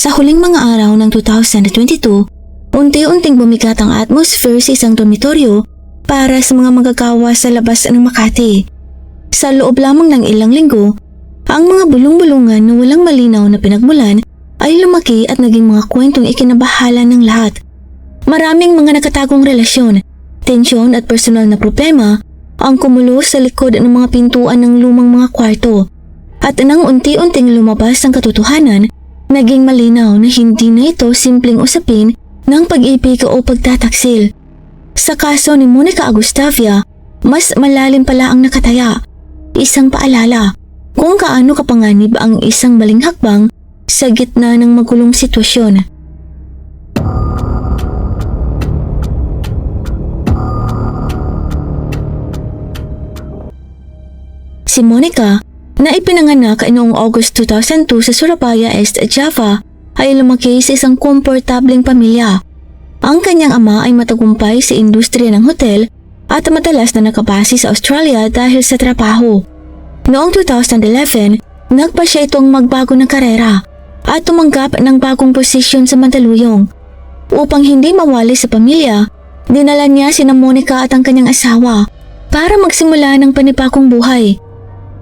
Sa huling mga araw ng 2022, unti-unting bumigat ang atmosphere sa isang dormitoryo para sa mga magagawa sa labas ng Makati. Sa loob lamang ng ilang linggo, ang mga bulong-bulungan na walang malinaw na pinagmulan ay lumaki at naging mga kwentong ikinabahala ng lahat. Maraming mga nakatagong relasyon, tensyon at personal na problema ang kumulo sa likod ng mga pintuan ng lumang mga kwarto. At nang unti-unting lumabas ang katotohanan, naging malinaw na hindi na ito simpleng usapin ng pag-ibig o pagtataksil. Sa kaso ni Monica Agustafia, mas malalim pala ang nakataya. Isang paalala kung kaano kapanganib ang isang maling hakbang sa gitna ng magulong sitwasyon. Si Monica, na ipinanganak noong August 2002 sa Surabaya, East Java, ay lumaki sa isang komportableng pamilya. Ang kanyang ama ay matagumpay sa industriya ng hotel at madalas na nakabase sa Australia dahil sa trabaho. Noong 2011, nagpa siya itong magbago ng karera at tumanggap ng bagong posisyon sa Mandaluyong. Upang hindi mawali sa pamilya, dinala niya sina Monica at ang kanyang asawa para magsimula ng panibagong buhay.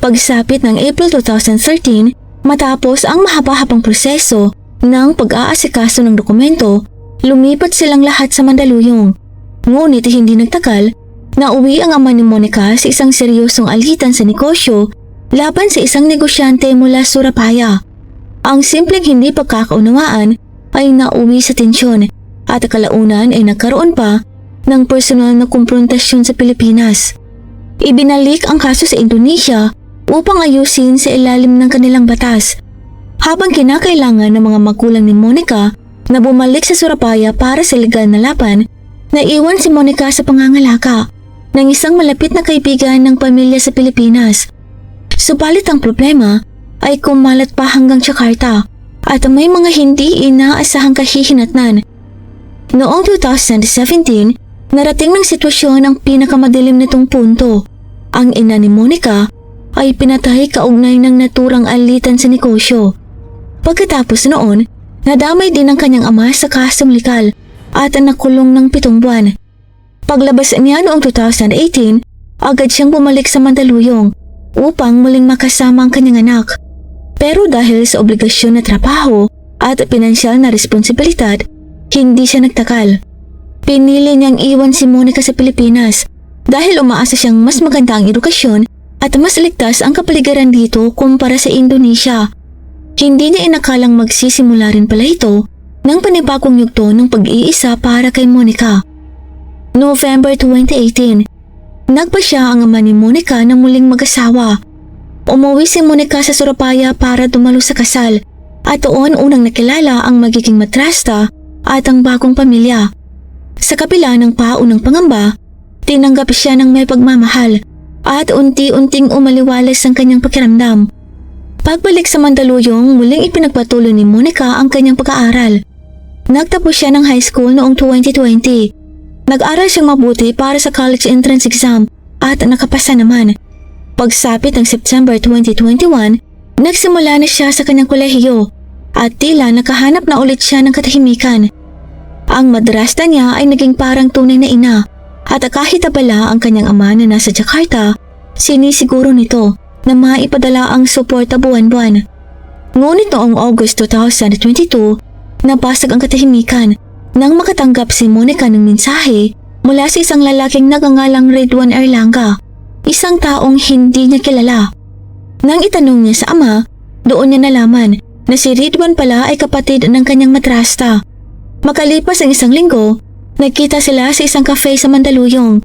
Pagsapit ng April 2013, matapos ang mahaba-habang proseso ng pag-aasikaso ng dokumento, lumipat silang lahat sa Mandaluyong. Ngunit hindi nagtagal, nauwi ang ama ni Monica sa isang seryosong alitan sa negosyo laban sa isang negosyante mula Surabaya. Ang simpleng hindi pagkakaunawaan ay nauwi sa tensyon at kalaunan ay nagkaroon pa ng personal na kumprontasyon sa Pilipinas. Ibinalik ang kaso sa Indonesia upang ayusin sa ilalim ng kanilang batas, habang kinakailangan ng mga magulang ni Monica na bumalik sa Surabaya para sa legal na laban. Naiwan si Monica sa pangangalaka ng isang malapit na kaibigan ng pamilya sa Pilipinas. Subalit ang problema ay kumalat pa hanggang Jakarta at may mga hindi inaasahang kahihinatnan. Noong 2017, narating ng sitwasyon ang pinakamadilim nitong punto. Ang ina ni Monica ay pinatay kaugnay ng naturang alitan sa negosyo. Pagkatapos noon, nadamay din ang kanyang ama sa kasong likal at nakulong ng 7 buwan. Paglabas niya noong 2018, agad siyang bumalik sa Mandaluyong upang muling makasama ang kanyang anak. Pero dahil sa obligasyon na trabaho at pinansyal na responsibilidad, hindi siya nagtagal. Pinili niyang iwan si Monica sa Pilipinas dahil umaasa siyang mas maganda ang edukasyon at mas ligtas ang kapaligiran dito kumpara sa Indonesia. Hindi niya inakalang magsisimula rin pala ito ng panibagong yugto ng pag-iisa para kay Monica. November 2018, nagpasya ang ama ni Monica na muling mag-asawa. Umuwi si Monica sa Surabaya para dumalo sa kasal at doon unang nakilala ang magiging madrasta at ang bagong pamilya. Sa kabila ng paunang pangamba, tinanggap siya ng may pagmamahal at unti-unting umaliwalas ang kanyang pakiramdam. Pagbalik sa Mandaluyong, muling ipinagpatuloy ni Monica ang kanyang pag-aaral. Nagtapos siya ng high school noong 2020. Nag-aral siyang mabuti para sa college entrance exam at nakapasa naman. Pagsapit ng September 2021, nagsimula na siya sa kanyang kolehiyo at tila nakahanap na ulit siya ng katahimikan. Ang madrasta niya ay naging parang tunay na ina. At kahit abala ang kanyang ama na nasa Jakarta, sinisiguro nito na maipadala ang suporta buwan-buwan. Ngunit noong August 2022, napasag ang katahimikan nang makatanggap si Monica ng mensahe mula sa isang lalaking nagangalang Ridwan Erlanga, isang taong hindi niya kilala. Nang itanong niya sa ama, doon niya nalaman na si Ridwan pala ay kapatid ng kanyang madrasta. Makalipas ang isang linggo, nagkita sila sa isang cafe sa Mandaluyong.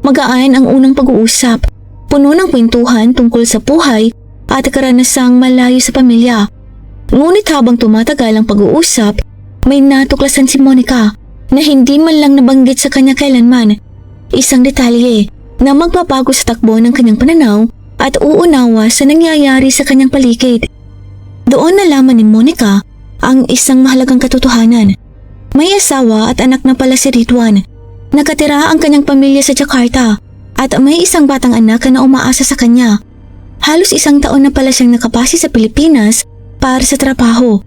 Magaan ang unang pag-uusap, puno ng kwentuhan tungkol sa buhay at karanasang malayo sa pamilya. Ngunit habang tumatagal ang pag-uusap, may natuklasan si Monica na hindi man lang nabanggit sa kanya kailanman. Isang detalye na magbabago sa takbo ng kanyang pananaw at uunawa sa nangyayari sa kanyang paligid. Doon nalaman ni Monica ang isang mahalagang katotohanan. May asawa at anak na pala si Ridwan. Nakatira ang kanyang pamilya sa Jakarta at may isang batang anak na umaasa sa kanya. Halos 1 taon na pala siyang nakapase sa Pilipinas para sa trabaho.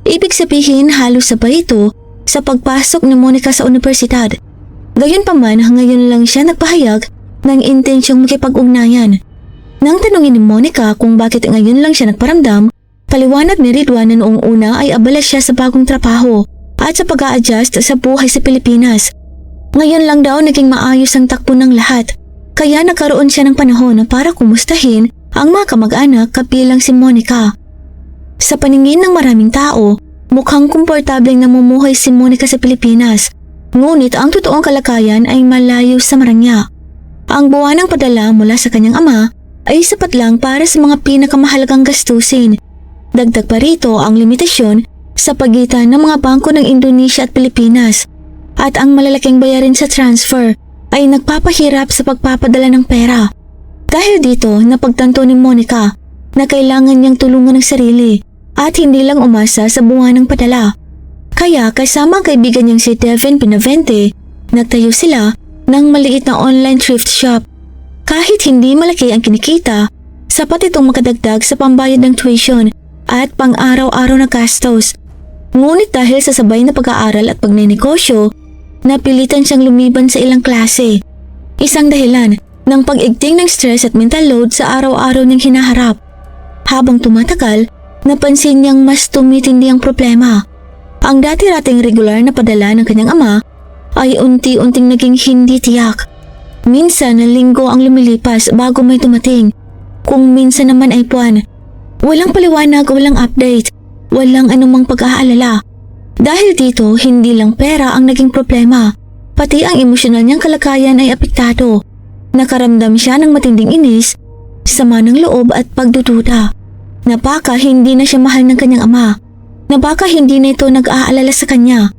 Ibig sabihin halos sabay ito sa pagpasok ni Monica sa universidad. Gayunpaman, ngayon lang siya nagpahayag ng intensyong makipag-ugnayan. Nang tanungin ni Monica kung bakit ngayon lang siya nagparamdam, paliwanag ni Ridwan na noong una ay abala siya sa bagong trabaho at sa pag-a-adjust sa buhay sa Pilipinas. Ngayon lang daw naging maayos ang takbo ng lahat, kaya nagkaroon siya ng panahon para kumustahin ang mga kamag-anak kabilang si Monica. Sa paningin ng maraming tao, mukhang komportableng namumuhay si Monica sa Pilipinas, ngunit ang totoong kalagayan ay malayo sa Maranya. Ang buwanang padala mula sa kanyang ama ay sapat lang para sa mga pinakamahalagang gastusin. Dagdag pa rito ang limitasyon sa pagitan ng mga bangko ng Indonesia at Pilipinas, at ang malalaking bayarin sa transfer ay nagpapahirap sa pagpapadala ng pera. Dahil dito, napagtanto ni Monica na kailangan niyang tulungan ng sarili at hindi lang umasa sa buwanang padala. Kaya kasama ang kaibigan niyang si Devin Pinavente, nagtayo sila ng maliit na online thrift shop. Kahit hindi malaki ang kinikita, sapat itong makadagdag sa pambayad ng tuition at pang-araw-araw na gastos. Ngunit dahil sa sabay na pag-aaral at pagnenegosyo, napilitan siyang lumiban sa ilang klase. Isang dahilan ng pag-igting ng stress at mental load sa araw-araw niyang hinaharap. Habang tumatagal, napansin niyang mas tumitindi ang problema. Ang dati-rating regular na padala ng kanyang ama ay unti-unting naging hindi tiyak. Minsan na linggo ang lumilipas bago may tumating, kung minsan naman ay buwan. Walang paliwanag, walang update, walang anumang pag-aalala. Dahil dito, hindi lang pera ang naging problema, pati ang emosyonal niyang kalagayan ay apektado. Nakaramdam siya ng matinding inis, sama ng loob at pagdududa. Na baka hindi na siya mahal ng kanyang ama, na baka hindi na ito nag-aalala sa kanya.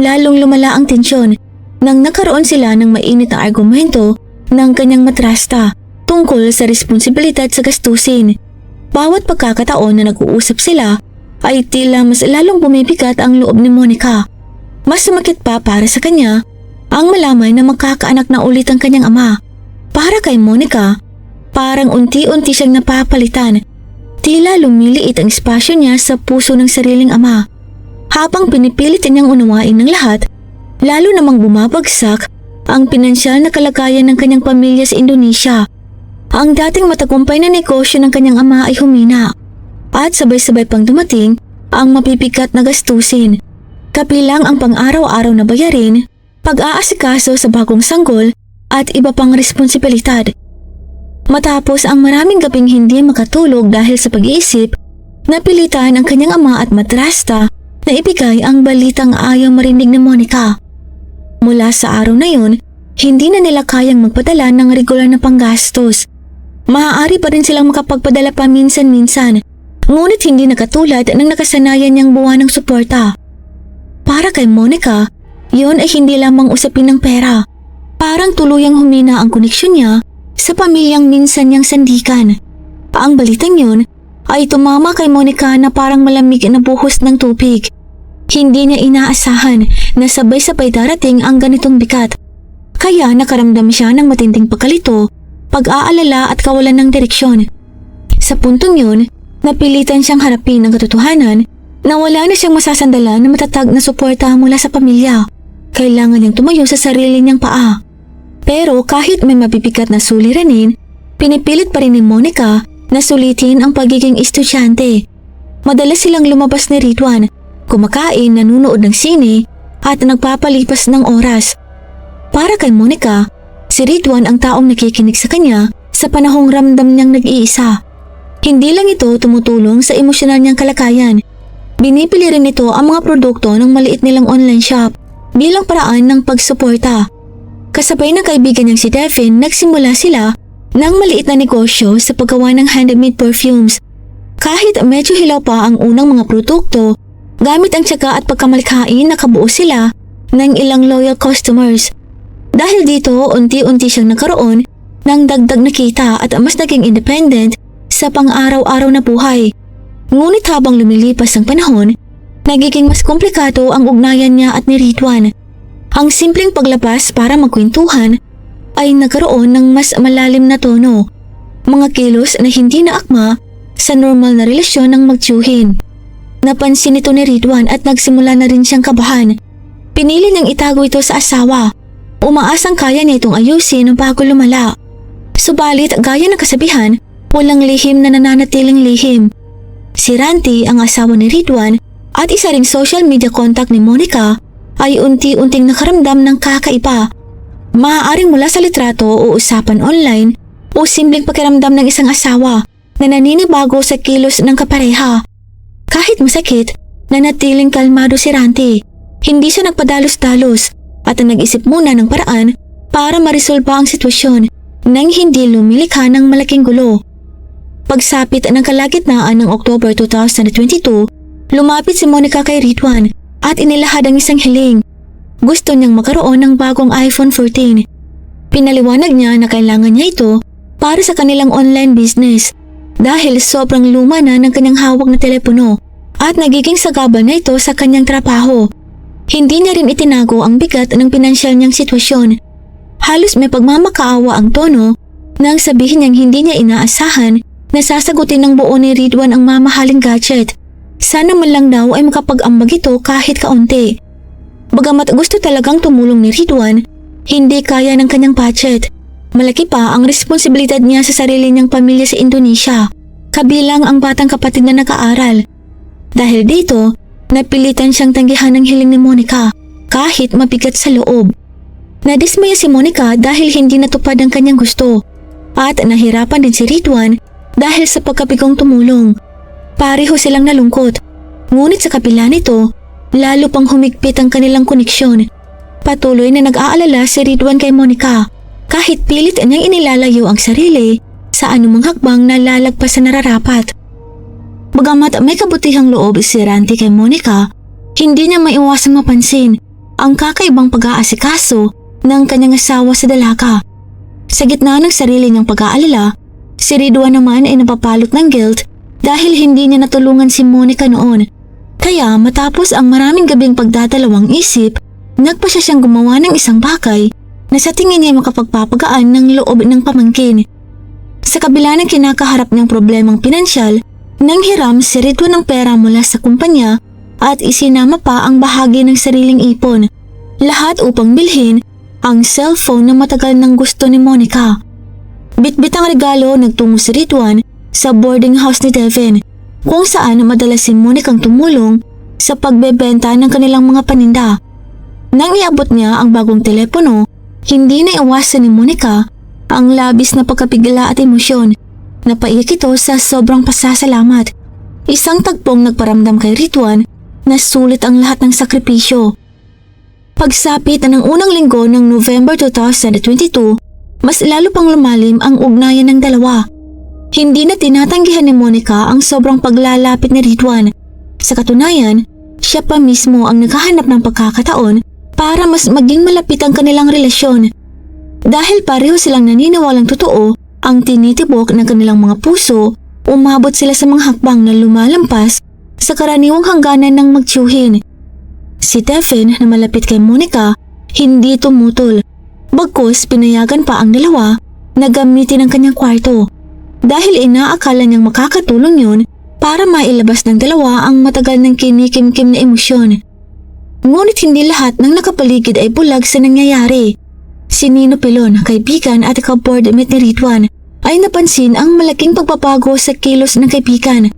Lalong lumala ang tensyon nang nagkaroon sila ng mainit na argumento ng kanyang madrasta tungkol sa responsibilidad sa gastusin. Bawat pagkakataon na nag-uusap sila ay tila mas lalong bumibigat ang loob ni Monica. Mas sumakit pa para sa kanya ang malaman na magkakaanak na ulit ang kanyang ama. Para kay Monica, parang unti-unti siyang napapalitan. Tila lumiliit ang espasyo niya sa puso ng sariling ama. Habang pinipilit niyang unawain ng lahat, lalo namang bumabagsak ang pinansyal na kalagayan ng kanyang pamilya sa Indonesia. Ang dating matagumpay na negosyo ng kanyang ama ay humina at sabay-sabay pang dumating ang mabibigat na gastusin. Kabilang ang pang-araw-araw na bayarin, pag-aasikaso sa bagong sanggol at iba pang responsibilidad. Matapos ang maraming gabing hindi makatulog dahil sa pag-iisip, napilitan ang kanyang ama at madrasta na ibigay ang balitang ayaw marinig ni Monica. Mula sa araw na yun, hindi na nila kayang magpadala ng regular na panggastos. Maaari pa rin silang makapagpadala pa minsan-minsan, ngunit hindi na katulad ng nakasanayan niyang buwan ng suporta. Para kay Monica, yun ay hindi lamang usapin ng pera. Parang tuluyang humina ang koneksyon niya sa pamilyang minsan niyang sandikan. Ang balitang yun ay tumama kay Monica na parang malamig na buhos ng tubig. Hindi niya inaasahan na sabay-sabay darating ang ganitong bigat. Kaya nakaramdam siya ng matinding pagkalito, pag-aalala at kawalan ng direksyon. Sa puntong yun, napilitan siyang harapin ang katotohanan na wala na siyang masasandalan na matatag na suporta mula sa pamilya. Kailangan niyang tumayo sa sarili niyang paa. Pero kahit may mabibigat na suliranin, pinipilit pa rin ni Monica na sulitin ang pagiging estudyante. Madalas silang lumabas ni Ridwan, kumakain, nanunood ng sine at nagpapalipas ng oras. Para kay Monica, si Ridwan ang taong nakikinig sa kanya sa panahong ramdam niyang nag-iisa. Hindi lang ito tumutulong sa emosyonal niyang kalagayan. Binibili rin ito ang mga produkto ng maliit nilang online shop bilang paraan ng pagsuporta. Kasabay ng kaibigan niyang si Devin, nagsimula sila ng maliit na negosyo sa paggawa ng handmade perfumes. Kahit medyo hilaw pa ang unang mga produkto, gamit ang tiyaga at pagkamalikhain nakabuo sila ng ilang loyal customers. Dahil dito, unti-unti siyang nagkaroon ng dagdag na kita at mas naging independent sa pang-araw-araw na buhay. Ngunit habang lumilipas ang panahon, nagiging mas komplikado ang ugnayan niya at ni Ridwan. Ang simpleng paglabas para magkwentuhan ay nagkaroon ng mas malalim na tono, mga kilos na hindi na akma sa normal na relasyon ng magtiyuhin. Napansin ito ni Ridwan at nagsimula na rin siyang kabahan. Pinili niyang itago ito sa asawa. Umaasang kaya niya itong ayusin bago lumala. Subalit gaya ng kasabihan, walang lihim na nananatiling lihim. Si Ranti, ang asawa ni Ridwan at isa ring social media contact ni Monica, ay unti-unting nakaramdam ng kakaiba. Maaaring mula sa litrato o usapan online o simpleng pakiramdam ng isang asawa na naninibago sa kilos ng kapareha. Kahit masakit, nanatiling kalmado si Ranti. Hindi siya nagpadalos-dalos at nag-isip muna ng paraan para marisolba ang sitwasyon nang hindi lumilikha ng malaking gulo. Pagsapit ng kalagitnaan ng October 2022, lumapit si Monica kay Ridwan at inilahad ang isang hiling. Gusto niyang magkaroon ng bagong iPhone 14. Pinaliwanag niya na kailangan niya ito para sa kanilang online business dahil sobrang luma na ng kanyang hawak na telepono at nagiging sagabal na ito sa kanyang trabaho. Hindi niya rin itinago ang bigat ng pinansyal niyang sitwasyon. Halos may pagmamakaawa ang tono nang sabihin niyang hindi niya inaasahan na sasagutin ng buo ni Ridwan ang mamahaling gadget. Sana man lang daw ay makapag-ambag ito kahit kaunti. Bagamat gusto talagang tumulong ni Ridwan, hindi kaya ng kanyang budget. Malaki pa ang responsibilidad niya sa sarili niyang pamilya sa Indonesia, kabilang ang batang kapatid na nag-aaral. Dahil dito, napilitan siyang tanggihan ng hiling ni Monica kahit mabigat sa loob. Nadismaya si Monica dahil hindi natupad ang kanyang gusto at nahirapan din si Ridwan dahil sa pagkabigong tumulong. Pareho silang nalungkot, ngunit sa kabila nito, lalo pang humigpit ang kanilang koneksyon. Patuloy na nag-aalala si Ridwan kay Monica kahit pilit niyang inilalayo ang sarili sa anumang hakbang na lalagpasan nararapat. Bagamat may kabutihang loob si Ranti kay Monica, hindi niya maiwasang mapansin ang kakaibang pag-aasikaso ng kanyang asawa sa dalaga. Sa gitna ng sarili niyang pag-aalala, si Ridwan naman ay napapalot ng guilt dahil hindi niya natulungan si Monica noon. Kaya matapos ang maraming gabing pagdadalawang isip, nagpasya siyang gumawa ng isang bagay na sa tingin niya makapagpapagaan ng loob ng pamangkin. Sa kabila ng kinakaharap niyang problemang pinansyal, nanghiram si Ridwan ng pera mula sa kumpanya at isinama pa ang bahagi ng sariling ipon. Lahat upang bilhin ang cellphone na matagal nang gusto ni Monica. Bitbit ang regalo, nagtungo si Ridwan sa boarding house ni Devin, kung saan madalas si Monica ang tumulong sa pagbebenta ng kanilang mga paninda. Nang iabot niya ang bagong telepono, hindi na iwasan ni Monica ang labis na pagkapigla at emosyon. Napaiyak ito sa sobrang pasasalamat. Isang tagpong nagparamdam kay Ridwan na sulit ang lahat ng sakripisyo. Pagsapit ng unang linggo ng November 2022, mas lalo pang lumalim ang ugnayan ng dalawa. Hindi na tinatanggihan ni Monica ang sobrang paglalapit ni Ridwan. Sa katunayan, siya pa mismo ang naghahanap ng pagkakataon para mas maging malapit ang kanilang relasyon. Dahil pareho silang naniniwalang totoo ang tinitibok ng kanilang mga puso, umabot sila sa mga hakbang na lumalampas sa karaniwang hangganan ng magtiyuhin. Si Devin na malapit kay Monica, hindi tumutol. Bagkus pinayagan pa ang dalawa na gamitin ang kanyang kwarto dahil inaakala niyang makakatulong yun para mailabas ng dalawa ang matagal ng kinikimkim na emosyon. Ngunit hindi lahat ng nakapaligid ay bulag sa nangyayari. Si Nino Pilon, kaibigan at ka-boardmate ni Ridwan, ay napansin ang malaking pagbabago sa kilos ng kaibigan.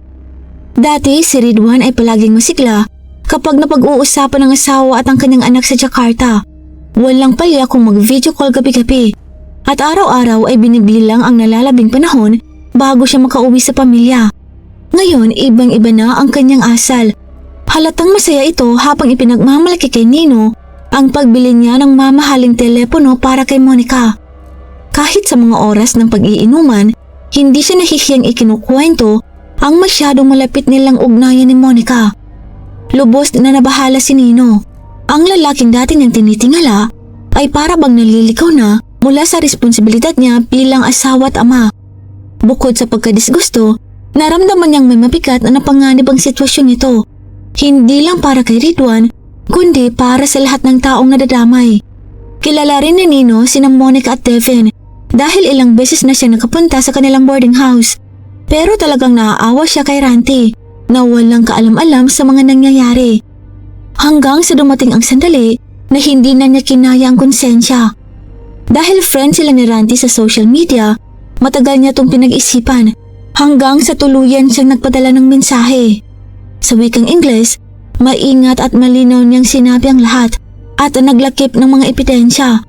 Dati si Ridwan ay palaging masigla kapag napag-uusapan ng asawa at ang kanyang anak sa Jakarta. Walang palya kung mag-video call gabi-gabi at araw-araw ay binibilang ang nalalabing panahon bago siya makauwi sa pamilya. Ngayon, ibang-iba na ang kanyang asal. Halatang masaya ito habang ipinagmamalaki kay Nino ang pagbili niya ng mamahaling telepono para kay Monica. Kahit sa mga oras ng pag-iinuman, hindi siya nahihiyang ikinukwento ang masyadong malapit nilang ugnayan ni Monica. Lubos na nabahala si Nino. Ang lalaking dati niyang tinitingala ay para bang nalilikaw na mula sa responsibilidad niya bilang asawa at ama. Bukod sa pagkadisgusto, naramdaman niyang may mabigat na napanganib ang sitwasyon ito. Hindi lang para kay Ridwan, kundi para sa lahat ng taong nadadamay. Kilala rin ni Nino sina Monica at Devin dahil ilang beses na siya nakapunta sa kanilang boarding house. Pero talagang naaawa siya kay Ranti na walang kaalam-alam sa mga nangyayari. Hanggang sa dumating ang sandali na hindi na niya kinaya ang konsensya. Dahil friend sila ni Randy sa social media, matagal niya itong pinag-isipan hanggang sa tuluyan siyang nagpadala ng mensahe. Sa wikang Ingles, maingat at malinaw niyang sinabi ang lahat at naglakip ng mga ebidensya.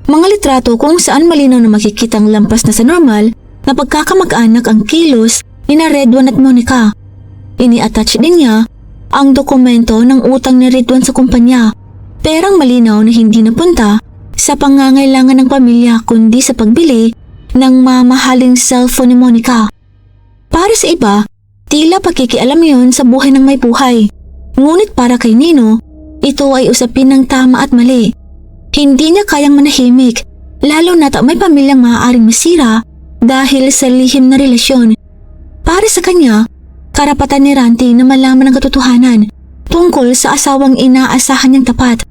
Mga litrato kung saan malinaw na makikitang lampas na sa normal na pagkakamag-anak ang kilos ni Redwan at Monica. Ini-attach din niya ang dokumento ng utang ni Redwan sa kumpanya, perang malinaw na hindi napunta sa pangangailangan ng pamilya kundi sa pagbili ng mamahaling cellphone ni Monica. Para sa iba, tila pakikialam yon sa buhay ng may buhay. Ngunit para kay Nino, ito ay usapin ng tama at mali. Hindi niya kayang manahimik, lalo na't may pamilyang maaaring masira dahil sa lihim na relasyon. Para sa kanya, karapatan ni Randy na malaman ang katotohanan tungkol sa asawang inaasahan niyang tapat.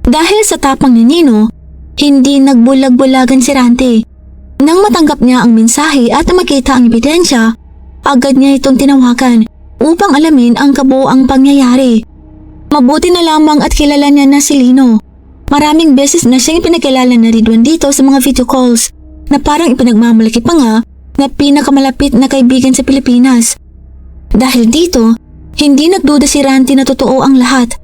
Dahil sa tapang ni Nino, hindi nagbulag-bulagan si Randy. Nang matanggap niya ang mensahe at makita ang ebidensya, agad niya itong tinawagan upang alamin ang kabuuang pangyayari. Mabuti na lamang at kilala niya na si Lino. Maraming beses na siyang ipinakilala na Redwan dito sa mga video calls na parang ipinagmamalaki pa nga na pinakamalapit na kaibigan sa Pilipinas. Dahil dito, hindi nagduda si Randy na totoo ang lahat.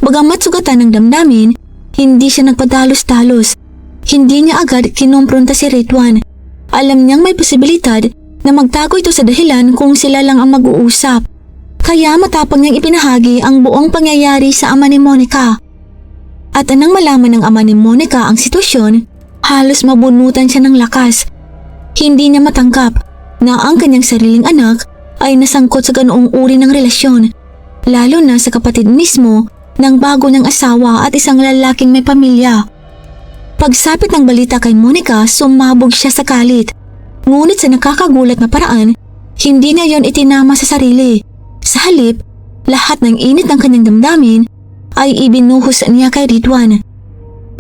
Bagamat sugatan ng damdamin, hindi siya nagpadalos-dalos. Hindi niya agad kinumpronta si Redwan. Alam niyang may posibilidad na magtago ito sa dahilan kung sila lang ang mag-uusap. Kaya matapang niyang ipinahagi ang buong pangyayari sa ama ni Monica. At nang malaman ng ama ni Monica ang sitwasyon, halos mabunutan siya ng lakas. Hindi niya matanggap na ang kanyang sariling anak ay nasangkot sa ganoong uri ng relasyon, lalo na sa kapatid mismo ng bago niyang asawa at isang lalaking may pamilya. Pagsapit ng balita kay Monica, sumabog siya sa galit. Ngunit sa nakakagulat na paraan, hindi niya yon itinama sa sarili. Sa halip, lahat ng init ng kanyang damdamin ay ibinuhos niya kay Redwan.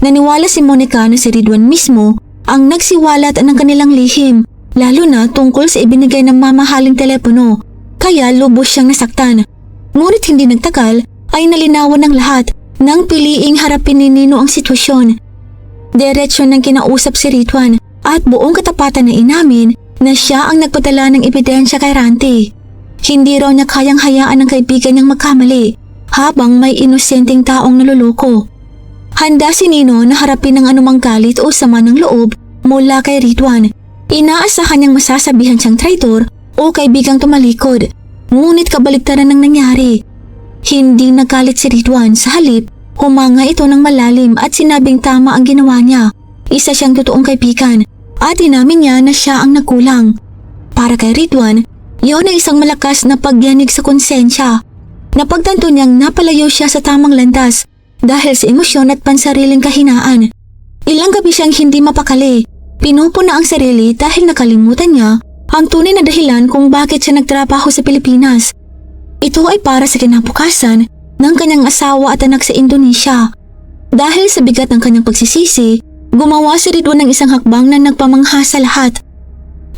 Naniwala si Monica na si Redwan mismo ang nagsiwalat ng kanilang lihim, lalo na tungkol sa ibinigay ng mamahaling telepono, kaya lubos siyang nasaktan. Ngunit hindi nagtagal ay nalinawan ng lahat nang piliing harapin ni Nino ang sitwasyon. Diretsyo nang kinausap si Redwan at buong katapatan na inamin na siya ang nagpadala ng ebidensya kay Randy. Hindi raw niya kayang hayaan ng kaibigan niyang magkamali habang may inosenteng taong naluloko. Handa si Nino na harapin ng anumang galit o sama ng loob mula kay Redwan. Inaasahan niyang masasabihan siyang traitor o kaibigang tumalikod, ngunit kabaligtaran ng nangyari. Hindi nagalit si Redwan, sa halip, humanga ito ng malalim at sinabing tama ang ginawa niya. Isa siyang totoong kaibigan at inamin niya na siya ang nagkulang. Para kay Redwan, iyon ay isang malakas na pagyanig sa konsensya. Napagtanto niyang napalayo siya sa tamang landas dahil sa emosyon at pansariling kahinaan. Ilang gabi siyang hindi mapakali. Pinupuna ang sarili dahil nakalimutan niya ang tunay na dahilan kung bakit siya nagtrabaho sa Pilipinas. Ito ay para sa kinabukasan ng kanyang asawa at anak sa Indonesia. Dahil sa bigat ng kanyang pagsisisi, gumawa si Redwan ng isang hakbang na nagpamangha sa lahat.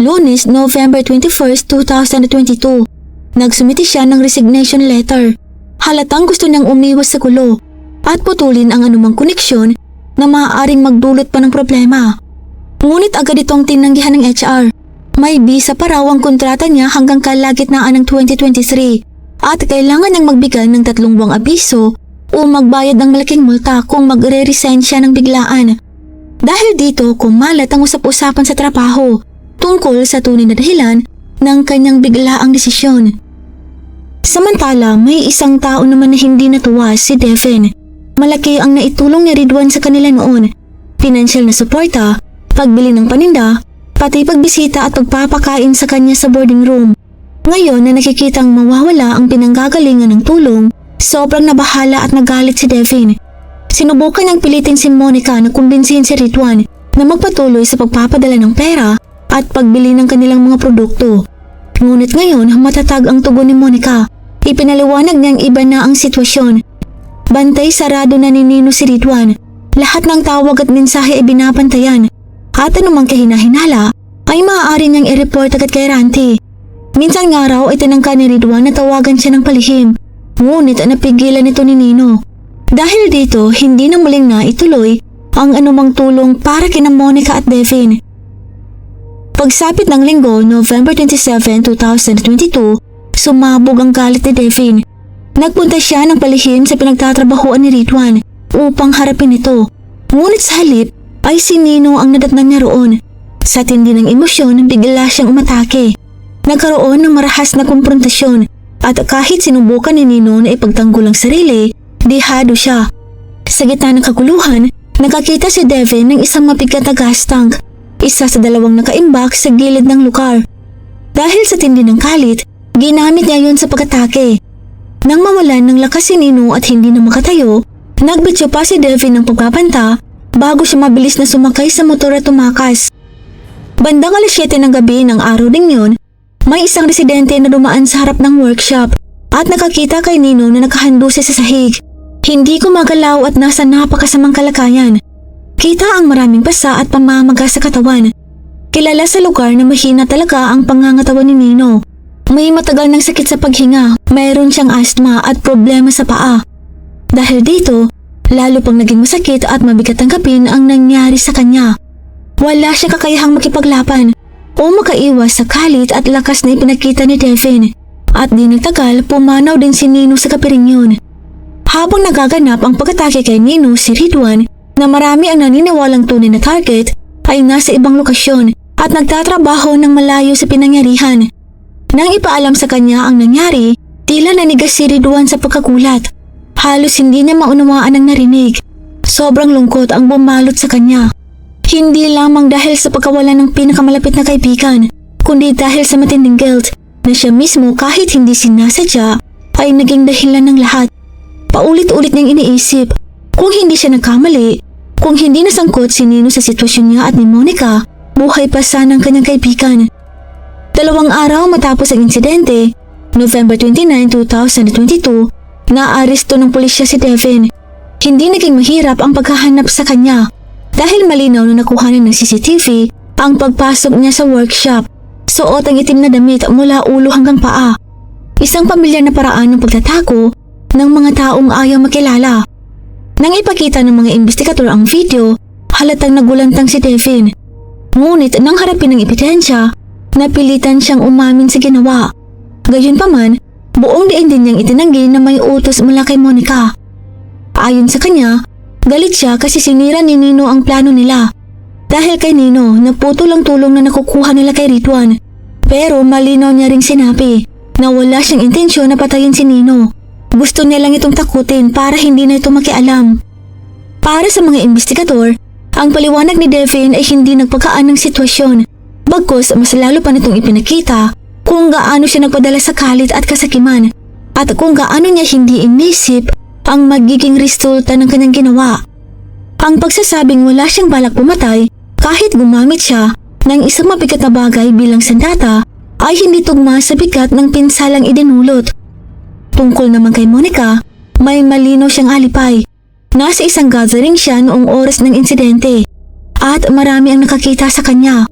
Lunes, November 21, 2022. Nagsumiti siya ng resignation letter. Halatang gusto niyang umiwas sa gulo at putulin ang anumang koneksyon na maaaring magdulot pa ng problema. Ngunit agad itong tinanggihan ng HR. May visa pa raw ang kontrata niya hanggang kalagitnaan ng 2023 at kailangan niyang magbigay ng 3 buwang abiso o magbayad ng malaking multa kung magre-resign siya ng biglaan. Dahil dito, kumalat ang usap-usapan sa trabaho tungkol sa tunay na dahilan ng kanyang biglaang desisyon. Samantala, may isang tao naman na hindi natuwa, si Devin. Malaki ang naitulong ni Redwan sa kanila noon. Financial na suporta, pagbili ng paninda, pati pagbisita at pagpapakain sa kanya sa boarding room. Ngayon na nakikitang mawawala ang pinanggagalingan ng tulong, sobrang nabahala at nagalit si Devin. Sinubukan niyang pilitin si Monica na kumbinsihin si Redwan na magpatuloy sa pagpapadala ng pera at pagbili ng kanilang mga produkto. Ngunit ngayon, matatag ang tugon ni Monica. Ipinaliwanag niyang iba na ang sitwasyon. Bantay sarado na ni Nino si Redwan. Lahat ng tawag at mensahe ay binabantayan. At anumang kahinahinala ay maaari niyang i-report agad kay Randy. Minsan nga raw ay tinangka ni Ridwan na tawagan siya ng palihim, ngunit napigilan ito ni Nino. Dahil dito, hindi na muling na ituloy ang anumang tulong para kina Monica at Devin. Pagsapit ng linggo, November 27, 2022, sumabog ang galit ni Devin. Nagpunta siya ng palihim sa pinagtatrabahuan ni Ridwan upang harapin ito. Ngunit sa halip ay si Nino ang nadatnan niya roon. Sa tindi ng emosyon, bigla siyang umatake. Nagkaroon ng marahas na komprontasyon at kahit sinubukan ni Nino na ipagtanggol ang sarili, dihado siya. Sa gitna ng kaguluhan, nakakita si Devin ng isang mabigat na gas tank, isa sa dalawang nakaimbak sa gilid ng lugar. Dahil sa tindi ng kalit, ginamit niya yun sa pag-atake. Nang mawalan ng lakas si Nino at hindi na makatayo, nagbityo pa si Devin ng pagbabanta bago siya mabilis na sumakay sa motor at tumakas. Bandang alas 7 ng gabi ng araw ding yun, may isang residente na dumaan sa harap ng workshop at nakakita kay Nino na nakahando siya sa sahig. Hindi gumagalaw at nasa napakasamang kalagayan. Kita ang maraming pasa at pamamaga sa katawan. Kilala sa lugar na mahina talaga ang pangangatawan ni Nino. May matagal ng sakit sa paghinga, mayroon siyang asthma at problema sa paa. Dahil dito, lalo pang naging masakit at mabigat tanggapin ang nangyari sa kanya. Wala siya kakayahang makipaglaban o makaiwas sa kalit at lakas na ipinakita ni Devin. At di nagtagal, pumanaw din si Nino sa kapiring yun. Habang nagaganap ang pag-atake kay Nino, si Ridwan, na marami ang naniniwalang tunay na target, ay nasa ibang lokasyon at nagtatrabaho ng malayo sa pinangyarihan. Nang ipaalam sa kanya ang nangyari, tila nanigas si Ridwan sa pagkagulat. Halos hindi niya maunawaan ang narinig. Sobrang lungkot ang bumalot sa kanya. Hindi lamang dahil sa pagkawalan ng pinakamalapit na kaibigan, kundi dahil sa matinding guilt na siya mismo kahit hindi sinasadya ay naging dahilan ng lahat. Paulit-ulit niyang iniisip, kung hindi siya nagkamali, kung hindi nasangkot si Nino sa sitwasyon niya at ni Monica, buhay pa sana ang kanyang kaibigan. 2 araw matapos ang insidente, November 29, 2022, naaresto ng pulisya si Devin. Hindi naging mahirap ang paghahanap sa kanya dahil malinaw na nakuhanan ng CCTV ang pagpasok niya sa workshop. Suot ang itim na damit mula ulo hanggang paa. Isang pamilyar na paraan ng pagtatako ng mga taong ayaw makilala. Nang ipakita ng mga investigador ang video, halatang nagulantang si Devin. Ngunit nang harapin ng ebidensya, napilitan siyang umamin sa ginawa. Gayunpaman, buong diin din niyang itinanggi na may utos mula kay Monica. Ayon sa kanya, galit siya kasi sinira ni Nino ang plano nila. Dahil kay Nino, naputol ang tulong na nakukuha nila kay Ridwan. Pero malinaw niya ring sinabi na wala siyang intensyon na patayin si Nino. Gusto niya lang itong takutin para hindi na ito makialam. Para sa mga investigador, ang paliwanag ni Devin ay hindi nagpagkaan ng sitwasyon. Bagkus mas lalo pa nitong ipinakita kung gaano siya nagpadala sa kalit at kasakiman at kung gaano niya hindi inisip ang magiging resulta ng kanyang ginawa. Ang pagsasabing wala siyang balak pumatay kahit gumamit siya ng isang mabigat na bagay bilang sandata ay hindi tugma sa bigat ng pinsalang idinulot. Tungkol naman kay Monica, may malinaw siyang alipay. Nasa isang gathering siya noong oras ng insidente at marami ang nakakita sa kanya.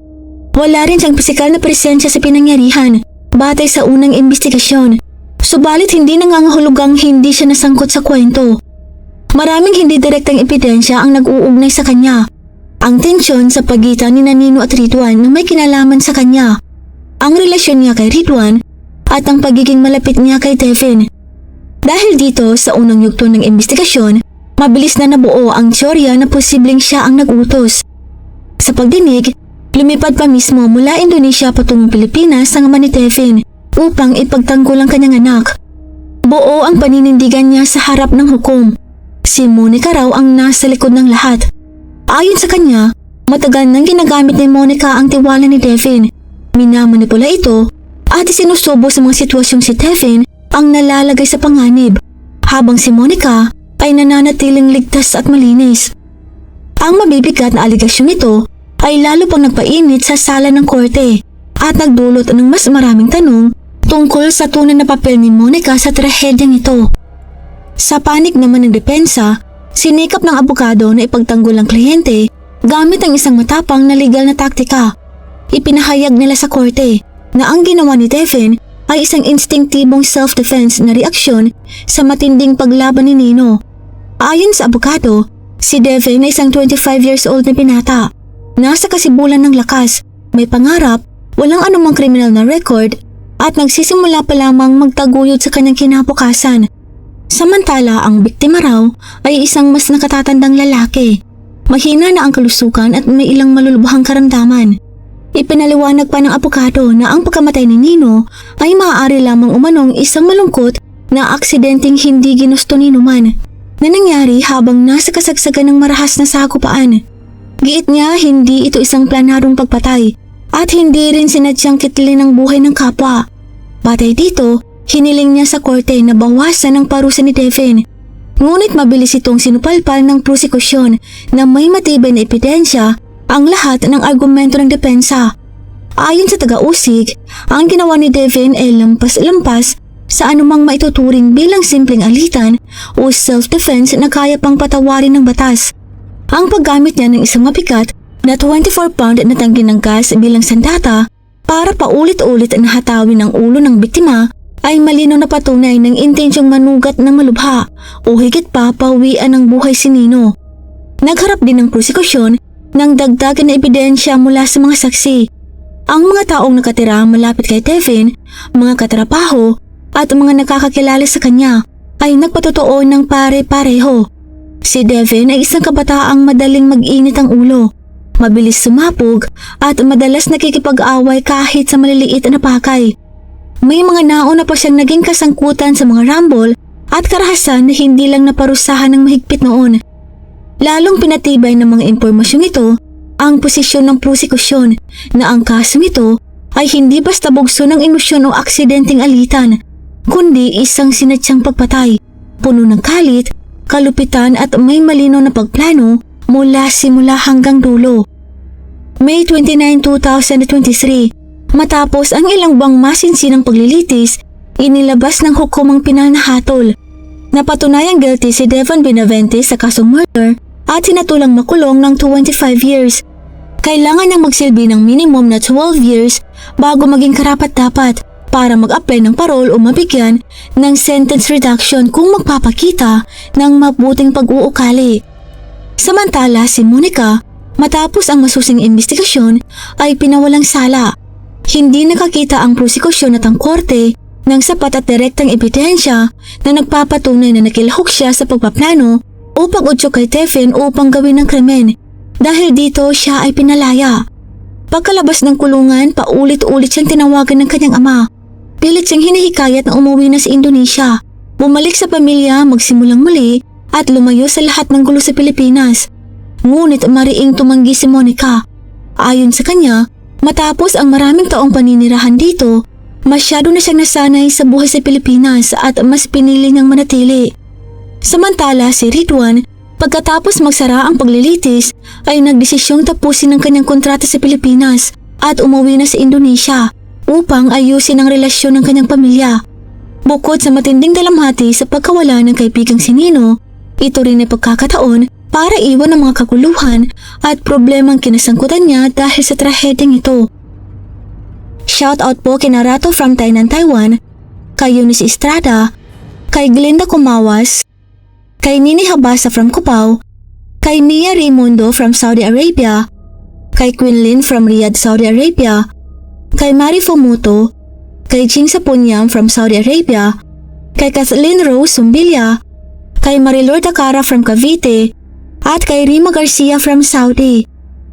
Wala rin siyang pisikal na presensya sa pinangyarihan batay sa unang investigasyon. Subalit hindi nangangahulugang hindi siya nasangkot sa kwento. Maraming hindi direktang ebidensya ang nag-uugnay sa kanya. Ang tensyon sa pagitan ni Nino at Ridwan na may kinalaman sa kanya. Ang relasyon niya kay Ridwan at ang pagiging malapit niya kay Devin. Dahil dito sa unang yugto ng investigasyon, mabilis na nabuo ang teorya na posibleng siya ang nag-utos. Sa pagdinig, lumipad pa mismo mula Indonesia patungong Pilipinas ang ama ni Devin upang ipagtanggol ang kanyang anak. Buo ang paninindigan niya sa harap ng hukom. Si Monica raw ang nasa likod ng lahat. Ayon sa kanya, matagal nang ginagamit ni Monica ang tiwala ni Devin. Minamanipula ito at isinusubo sa mga sitwasyong si Devin ang nalalagay sa panganib, habang si Monica ay nananatiling ligtas at malinis. Ang mabibigat na aligasyon nito ay lalo pang nagpainit sa sala ng korte at nagdulot ng mas maraming tanong tungkol sa tunay na papel ni Monica sa trahedyang ito. Sa panig naman ng depensa, sinikap ng abogado na ipagtanggol ang kliyente gamit ang isang matapang na legal na taktika. Ipinahayag nila sa korte na ang ginawa ni Devin ay isang instinktibong self-defense na reaksyon sa matinding paglaban ni Nino. Ayon sa abogado, si Devin ay isang 25 years old na binata. Nasa kasibulan ng lakas, may pangarap, walang anumang kriminal na record at nagsisimula pa lamang magtaguyod sa kanyang kinabukasan. Samantala ang biktima raw ay isang mas nakatatandang lalaki. Mahina na ang kalusugan at may ilang malulubhang karamdaman. Ipinaliwanag pa ng abogado na ang pagkamatay ni Nino ay maaari lamang umanong isang malungkot na aksidenteng hindi ginusto ni Numan na nangyari habang nasa kasagsagan ng marahas na sagupaan. Giit niya hindi ito isang planadong pagpatay at hindi rin sinadyang kitlin ang buhay ng kapwa. Batay dito, hiniling niya sa korte na bawasan ang parusa ni Devin. Ngunit mabilis itong sinupalpal ng prosekusyon na may matibay na ebidensya ang lahat ng argumento ng depensa. Ayon sa taga-usig, ang ginawa ni Devin ay lampas-lampas sa anumang maituturing bilang simpleng alitan o self-defense na kaya pang patawarin ng batas. Ang paggamit niya ng isang mabigat na 24-pound na tangke ng gas bilang sandata para paulit-ulit na hatawin ang ulo ng biktima ay malinaw na patunay ng intensyong manugat na malubha o higit pa pawian ng buhay si Nino. Nagharap din ng prosekusyon ng dagdagan na ebidensya mula sa mga saksi. Ang mga taong nakatira malapit kay Devin, mga katrabaho at mga nakakakilala sa kanya ay nagpatotoo ng pare-pareho. Si Devin ay isang kabataang madaling mag-init ang ulo, mabilis sumapog at madalas nakikipag-away kahit sa maliliit na pakay. May mga nauna pa siyang naging kasangkutan sa mga rumble at karahasan na hindi lang naparusahan ng mahigpit noon. Lalong pinatibay ng mga impormasyong ito ang posisyon ng prosekusyon na ang kasong ito ay hindi basta bugso ng emosyon o aksidenteng alitan, kundi isang sinadyang pagpatay, puno ng kalit, kalupitan at may malinaw na pagplano mula simula hanggang dulo. May 29, 2023, matapos ang ilang buwang masinsinang paglilitis, inilabas ng hukumang pinal na hatol. Napatunayang guilty si Devin Benavente sa kasong murder at sinatulang makulong ng 25 years. Kailangan niyang magsilbi ng minimum na 12 years bago maging karapat-dapat para mag-apply ng parole o mabigyan ng sentence reduction kung magpapakita ng mabuting pag-uukali. Samantala si Monica, matapos ang masusing investigasyon, ay pinawalang sala. Hindi nakakita ang prosekusyon at ang korte ng sapat at direktang ebidensya na nagpapatunay na nakilahok siya sa pagpaplano o pag-udyok kay Devin upang gawin ng krimen. Dahil dito siya ay pinalaya. Pagkalabas ng kulungan, paulit-ulit siyang tinawagan ng kanyang ama. Pilit siyang hinihikayat na umuwi na sa Indonesia, bumalik sa pamilya, magsimulang muli at lumayo sa lahat ng gulo sa Pilipinas. Ngunit mariing tumanggi si Monica. Ayon sa kanya, matapos ang maraming taong paninirahan dito, masyado na siyang nasanay sa buhay sa Pilipinas at mas pinili niyang manatili. Samantala si Ridwan, pagkatapos magsara ang paglilitis, ay nagdesisyong tapusin ang kanyang kontrata sa Pilipinas at umuwi na sa Indonesia upang ayusin ang relasyon ng kanyang pamilya. Bukod sa matinding dalamhati sa pagkawala ng kaibigang si Nino, ito rin ay pagkakataon para iwan ang mga kaguluhan at problemang kinasangkutan niya dahil sa trahedyang ito. Shoutout po kina Rato from Tainan, Taiwan, kay Eunice Estrada, kay Glenda Kumawas, kay Nini Habasa from Cubao, kay Mia Raimundo from Saudi Arabia, kay Quinlin from Riyadh, Saudi Arabia, kay Mari Fumuto, kay Jing Sapunyam from Saudi Arabia, kay Kathleen Rose Sumbilya, kay Marilor Dakara from Cavite, at kay Rima Garcia from Saudi.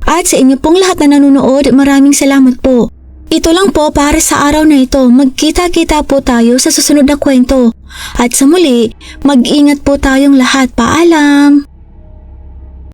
At sa inyo pong lahat na nanonood, maraming salamat po. Ito lang po para sa araw na ito. Magkita-kita po tayo sa susunod na kwento. At sa muli, mag-ingat po tayong lahat. Paalam!